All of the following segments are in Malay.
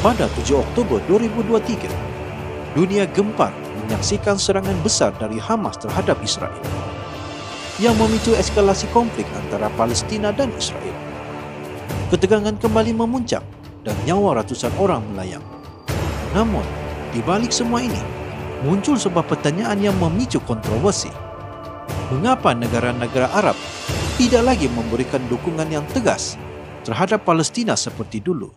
Pada 7 Oktober 2023, dunia gempar menyaksikan serangan besar dari Hamas terhadap Israel yang memicu eskalasi konflik antara Palestina dan Israel. Ketegangan kembali memuncak dan nyawa ratusan orang melayang. Namun, di balik semua ini, muncul sebuah pertanyaan yang memicu kontroversi. Mengapa negara-negara Arab tidak lagi memberikan dukungan yang tegas terhadap Palestina seperti dulu?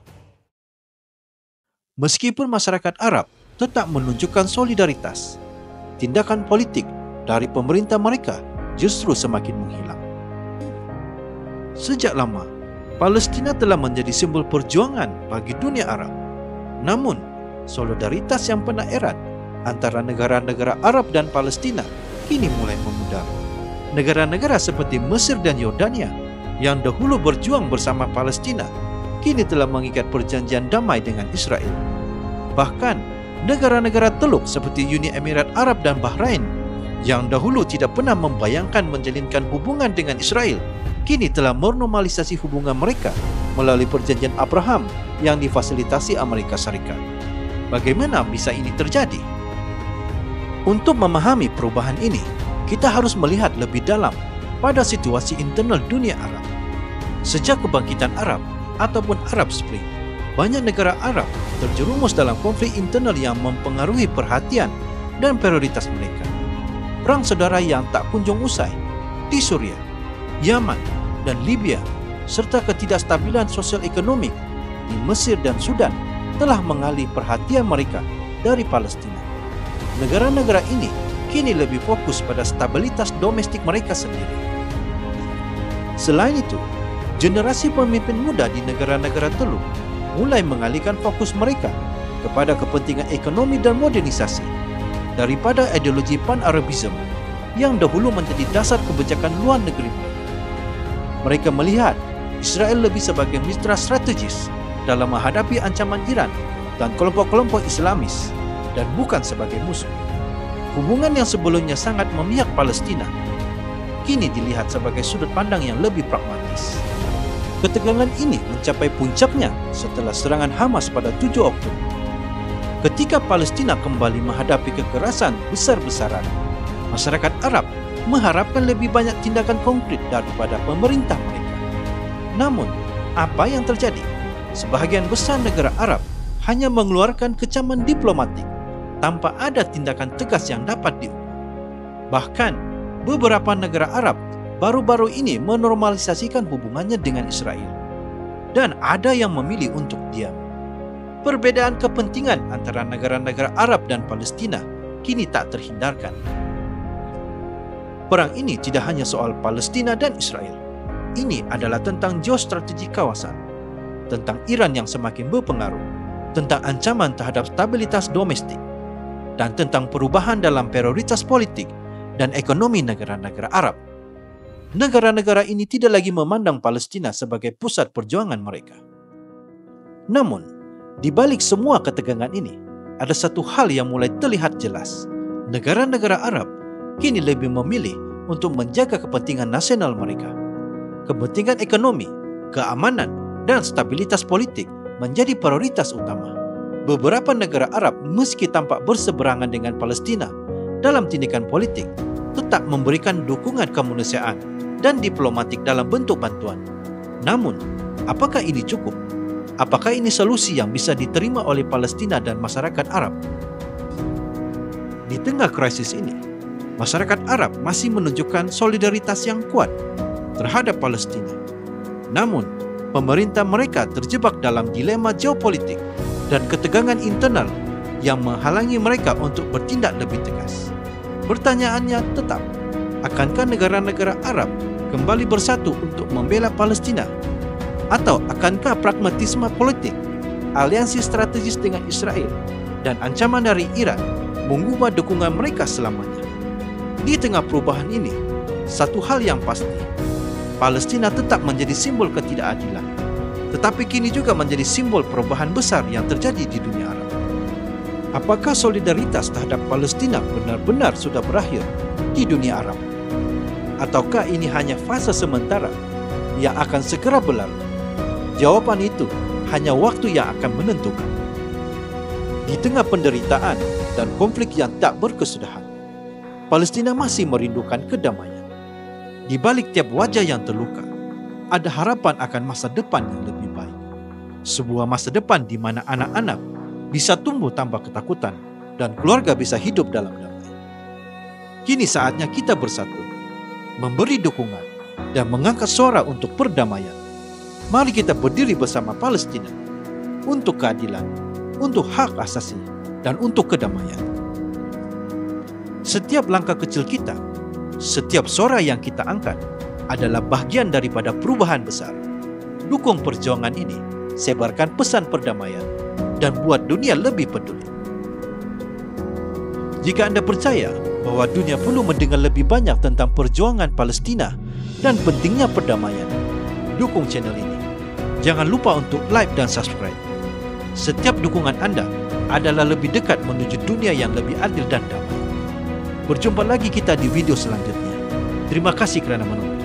Meskipun masyarakat Arab tetap menunjukkan solidaritas, tindakan politik dari pemerintah mereka justru semakin menghilang. Sejak lama, Palestina telah menjadi simbol perjuangan bagi dunia Arab. Namun, solidaritas yang pernah erat antara negara-negara Arab dan Palestina kini mulai memudar. Negara-negara seperti Mesir dan Yordania yang dahulu berjuang bersama Palestina kini telah mengikat perjanjian damai dengan Israel. Bahkan, negara-negara Teluk seperti Uni Emirat Arab dan Bahrain yang dahulu tidak pernah membayangkan menjalinkan hubungan dengan Israel kini telah menormalisasi hubungan mereka melalui perjanjian Abraham yang difasilitasi Amerika Serikat. Bagaimana bisa ini terjadi? Untuk memahami perubahan ini, kita harus melihat lebih dalam pada situasi internal dunia Arab. Sejak kebangkitan Arab ataupun Arab Spring, banyak negara Arab terjerumus dalam konflik internal yang mempengaruhi perhatian dan prioritas mereka. Perang saudara yang tak kunjung usai di Suriah, Yaman, dan Libya, serta ketidakstabilan sosial ekonomi di Mesir dan Sudan telah mengalih perhatian mereka dari Palestina. Negara-negara ini kini lebih fokus pada stabilitas domestik mereka sendiri. Selain itu, generasi pemimpin muda di negara-negara Teluk mulai mengalihkan fokus mereka kepada kepentingan ekonomi dan modernisasi daripada ideologi pan-Arabisme yang dahulu menjadi dasar kebijakan luar negeri mereka. Mereka melihat Israel lebih sebagai mitra strategis dalam menghadapi ancaman Iran dan kelompok-kelompok Islamis dan bukan sebagai musuh. Hubungan yang sebelumnya sangat memihak Palestina kini dilihat sebagai sudut pandang yang lebih pragmatis. Ketegangan ini mencapai puncaknya setelah serangan Hamas pada 7 Oktober. Ketika Palestina kembali menghadapi kekerasan besar-besaran, masyarakat Arab mengharapkan lebih banyak tindakan konkret daripada pemerintah mereka. Namun, apa yang terjadi? Sebahagian besar negara Arab hanya mengeluarkan kecaman diplomatik tanpa ada tindakan tegas yang dapat diukur. Bahkan, beberapa negara Arab baru-baru ini menormalisasikan hubungannya dengan Israel. Dan ada yang memilih untuk diam. Perbedaan kepentingan antara negara-negara Arab dan Palestina kini tak terhindarkan. Perang ini tidak hanya soal Palestina dan Israel. Ini adalah tentang geostrategi kawasan, tentang Iran yang semakin berpengaruh, tentang ancaman terhadap stabilitas domestik, dan tentang perubahan dalam prioritas politik dan ekonomi negara-negara Arab. Negara-negara ini tidak lagi memandang Palestina sebagai pusat perjuangan mereka. Namun, di balik semua ketegangan ini, ada satu hal yang mulai terlihat jelas. Negara-negara Arab kini lebih memilih untuk menjaga kepentingan nasional mereka. Kepentingan ekonomi, keamanan, dan stabilitas politik menjadi prioritas utama. Beberapa negara Arab meski tampak berseberangan dengan Palestina dalam tindakan politik, tetap memberikan dukungan kemanusiaan dan diplomatik dalam bentuk bantuan. Namun, apakah ini cukup? Apakah ini solusi yang bisa diterima oleh Palestina dan masyarakat Arab? Di tengah krisis ini, masyarakat Arab masih menunjukkan solidaritas yang kuat terhadap Palestina. Namun, pemerintah mereka terjebak dalam dilema geopolitik dan ketegangan internal yang menghalangi mereka untuk bertindak lebih tegas. Pertanyaannya tetap, akankah negara-negara Arab kembali bersatu untuk membela Palestina? Atau akankah pragmatisme politik, aliansi strategis dengan Israel, dan ancaman dari Iran mengubah dukungan mereka selamanya? Di tengah perubahan ini, satu hal yang pasti, Palestina tetap menjadi simbol ketidakadilan, tetapi kini juga menjadi simbol perubahan besar yang terjadi di dunia Arab. Apakah solidaritas terhadap Palestina benar-benar sudah berakhir di dunia Arab? Ataukah ini hanya fase sementara yang akan segera berlalu? Jawaban itu hanya waktu yang akan menentukan. Di tengah penderitaan dan konflik yang tak berkesudahan, Palestina masih merindukan kedamaian. Di balik tiap wajah yang terluka, ada harapan akan masa depan yang lebih baik. Sebuah masa depan di mana anak-anak bisa tumbuh tanpa ketakutan dan keluarga bisa hidup dalam damai. Kini saatnya kita bersatu, memberi dukungan dan mengangkat suara untuk perdamaian. Mari kita berdiri bersama Palestina untuk keadilan, untuk hak asasi, dan untuk kedamaian. Setiap langkah kecil kita, setiap suara yang kita angkat adalah bagian daripada perubahan besar. Dukung perjuangan ini, sebarkan pesan perdamaian, dan buat dunia lebih peduli. Jika Anda percaya bahwa dunia perlu mendengar lebih banyak tentang perjuangan Palestina dan pentingnya perdamaian, dukung channel ini. Jangan lupa untuk like dan subscribe. Setiap dukungan Anda adalah lebih dekat menuju dunia yang lebih adil dan damai. Berjumpa lagi kita di video selanjutnya. Terima kasih kerana menonton.